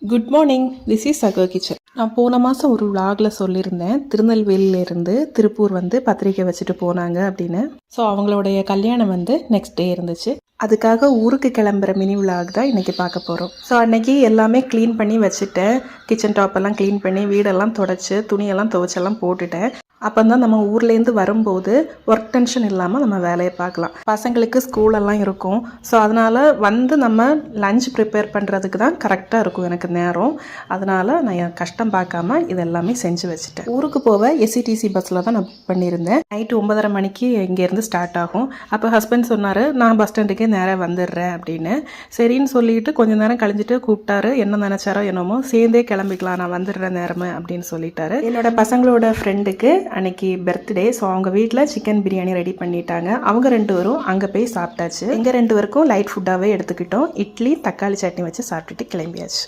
Good morning, this is சகோ kitchen. நான் போன மாதம் ஒரு விலாகில் சொல்லியிருந்தேன், திருநெல்வேலியிலேருந்து திருப்பூர் பத்திரிக்கை வச்சுட்டு போனாங்க அப்படின்னு. ஸோ அவங்களுடைய கல்யாணம் நெக்ஸ்ட் டே இருந்துச்சு. அதுக்காக ஊருக்கு கிளம்புற மினி விலாக் தான் இன்றைக்கி பார்க்க போகிறோம். ஸோ அன்றைக்கி எல்லாமே க்ளீன் பண்ணி வச்சுட்டேன். கிச்சன் டாப்பெல்லாம் க்ளீன் பண்ணி வீடெல்லாம் தொடச்சி துணியெல்லாம் துவைச்செல்லாம் போட்டுட்டேன். அப்போ தான் நம்ம ஊர்லேருந்து வரும்போது ஒர்க் டென்ஷன் இல்லாமல் நம்ம வேலையை பார்க்கலாம். பசங்களுக்கு ஸ்கூலெல்லாம் இருக்கும். ஸோ அதனால் நம்ம லஞ்ச் ப்ரிப்பேர் பண்ணுறதுக்கு தான் கரெக்டாக இருக்கும் எனக்கு நேரம். அதனால் நான் என் கஷ்டம் பார்க்காம இதெல்லாமே செஞ்சு வச்சுட்டேன். ஊருக்கு போக எஸ்சிடிசி பஸ்ஸில் தான் நான் புக் பண்ணியிருந்தேன். நைட்டு 9:30 மணிக்கு இங்கேருந்து ஸ்டார்ட் ஆகும். அப்போ ஹஸ்பண்ட் சொன்னார், நான் பஸ் ஸ்டாண்டுக்கே நேராக வந்துடுறேன் அப்படின்னு. சரின்னு சொல்லிட்டு கொஞ்சம் நேரம் கழிஞ்சிட்டு கூப்பிட்டாரு. என்ன நினச்சாரோ என்னமோ, சேர்ந்தே கிளம்பிக்கலாம், நான் வந்துடுறேன் நேரமே அப்படின்னு சொல்லிட்டாரு. என்னோட பசங்களோட ஃப்ரெண்டுக்கு அன்னைக்கு பர்த்டே. ஸோ அவங்க வீட்டில் சிக்கன் பிரியாணி ரெடி பண்ணிட்டாங்க. அவங்க 2 பேரும் அங்கே போய் சாப்பிட்டாச்சு. எங்கள் 2 பேருக்கும் லைட் ஃபுட்டாகவே எடுத்துக்கிட்டோம். இட்லி தக்காளி சட்னி வச்சு சாப்பிட்டுட்டு கிளம்பியாச்சு.